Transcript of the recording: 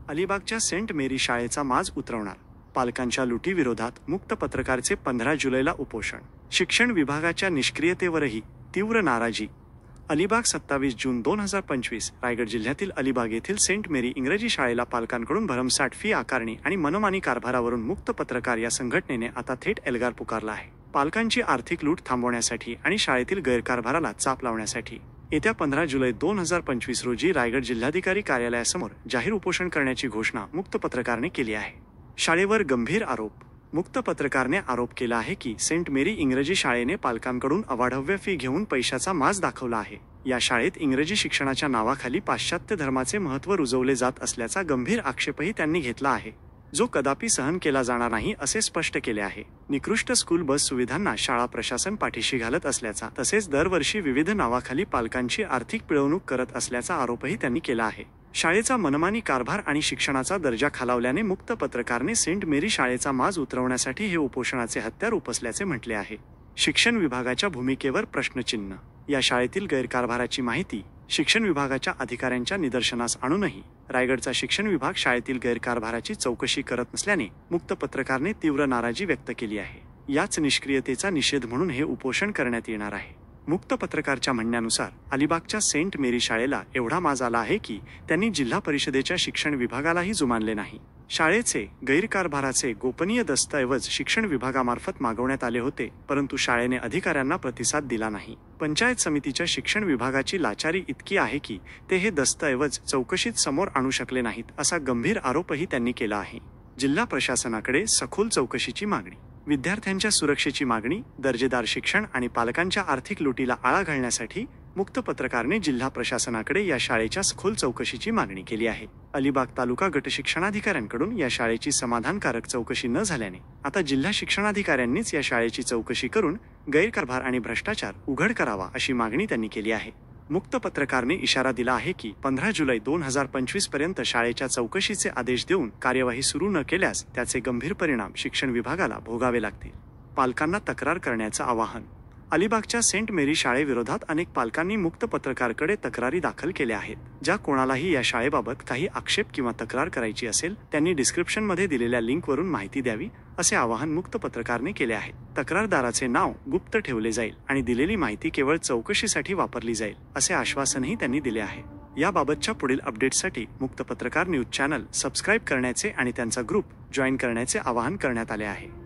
अलिबागच्या सेंट मेरी शाळेचा माज उतरवणार, पालकांच्या लुटीविरोधात मुक्त पत्रकारचे 15 जुलैला उपोषण. शिक्षण विभागाच्या निष्क्रियतेवरही तीव्र नाराजी. अलिबाग 27 जून 2025. रायगड जिल्ह्यातील अलिबाग येथील सेंट मेरी इंग्रजी शाळेला पालकांकडून भरमसाठ फी आकारणी आणि मनमानी कारभारावरून मुक्त पत्रकार या संघटनेने आता थेट एल्गार पुकारला आहे. पालकांची आर्थिक लूट थांबवण्यासाठी आणि शाळेतील गैरकारभाराला चाप लावण्यासाठी येत्या 15 जुलै 2025 रोजी रायगड जिल्हाधिकारी कार्यालयासमोर जाहीर उपोषण करण्याची घोषणा मुक्त पत्रकारने केली आहे. शाळेवर गंभीर आरोप. मुक्त पत्रकारने आरोप केला आहे की सेंट मेरी इंग्रजी शाळेने पालकांकडून अवाढव्य फी घेऊन पैशाचा माज दाखवला आहे. या शाळेत इंग्रजी शिक्षणाच्या नावाखाली पाश्चात्य धर्माचे महत्त्व रुजवले जात असल्याचा गंभीर आक्षेपही त्यांनी घेतला आहे, जो कदापि सहन केला जाणार नाही असे स्पष्ट केले आहे. निकृष्ट स्कूल बस सुविधांना शाळा प्रशासन पाठीशी घालत असल्याचा तसेच दरवर्षी विविध नावाखाली पालकांची आर्थिक पिळवणूक करत असल्याचा आरोपही त्यांनी केला आहे. शाळेचा मनमानी कारभार आणि शिक्षणाचा दर्जा खालावल्याने मुक्त पत्रकारने सेंट मेरी शाळेचा माज उतरवण्यासाठी हे उपोषणाचे हत्यार उपसल्याचे म्हटले आहे. शिक्षण विभागाच्या भूमिकेवर प्रश्नचिन्ह. या शाळेतील गैरकारभाराची माहिती शिक्षण विभागाच्या अधिकाऱ्यांच्या निदर्शनास आणूनही रायगडचा शिक्षण विभाग शाळेतील गैरकारभाराची चौकशी करत नसल्याने मुक्त पत्रकारने तीव्र नाराजी व्यक्त केली आहे. याच निष्क्रियतेचा निषेध म्हणून हे उपोषण करण्यात येणार आहे. मुक्त पत्रकारच्या म्हणण्यानुसार अलिबागच्या सेंट मेरी शाळेला एवढा माज आला आहे की त्यांनी जिल्हा परिषदेच्या शिक्षण विभागालाही जुमानले नाही. शाळेचे गैरकारभाराचे गोपनीय दस्तऐवज शिक्षण विभागामार्फत मागवण्यात आले होते, परंतु शाळेने अधिकाऱ्यांना प्रतिसाद दिला नाही. पंचायत समितीच्या शिक्षण विभागाची लाचारी इतकी आहे की ते हे दस्तऐवज चौकशीत समोर आणू शकले नाहीत, असा गंभीर आरोपही त्यांनी केला आहे. जिल्हा प्रशासनाकडे सखोल चौकशीची मागणी. विद्यार्थ्यांच्या सुरक्षेची मागणी, दर्जेदार शिक्षण आणि पालकांच्या आर्थिक लुटीला आळा घालण्यासाठी मुक्त पत्रकारने जिल्हा प्रशासनाकडे या शाळेच्या सखोल चौकशीची मागणी केली आहे. अलिबाग तालुका गट शिक्षणाधिकाऱ्यांकडून या शाळेची समाधानकारक चौकशी न झाल्याने आता जिल्हा शिक्षणाधिकाऱ्यांनीच या शाळेची चौकशी करून गैरकारभार आणि भ्रष्टाचार उघड करावा अशी मागणी त्यांनी केली आहे. मुक्त पत्रकारने इशारा दिला आहे की 15 जुलै 2025 पर्यंत शाळेच्या चौकशीचे आदेश देऊन कार्यवाही सुरू न केल्यास त्याचे गंभीर परिणाम शिक्षण विभागाला भोगावे लागतील. पालकांना तक्रार करण्याचं आवाहन. अलिबागच्या सेंट मेरी शाळेविरोधात अनेक पालकांनी मुक्त पत्रकारकडे तक्रारी दाखल केल्या आहेत. ज्या कोणालाही या शाळेबाबत काही आक्षेप किंवा तक्रार करायची असेल त्यांनी डिस्क्रिप्शनमध्ये दिलेल्या लिंकवरून माहिती द्यावी असे आवाहन मुक्त पत्रकारने केले आहे. तक्रारदाराचे नाव गुप्त ठेवले जाईल आणि दिलेली माहिती केवळ चौकशीसाठी वापरली जाईल असे आश्वासनही त्यांनी दिले आहे. याबाबतच्या पुढील अपडेट्ससाठी मुक्त पत्रकार न्यूज चॅनल सबस्क्राईब करण्याचे आणि त्यांचा ग्रुप जॉईन करण्याचे आवाहन करण्यात आले आहे.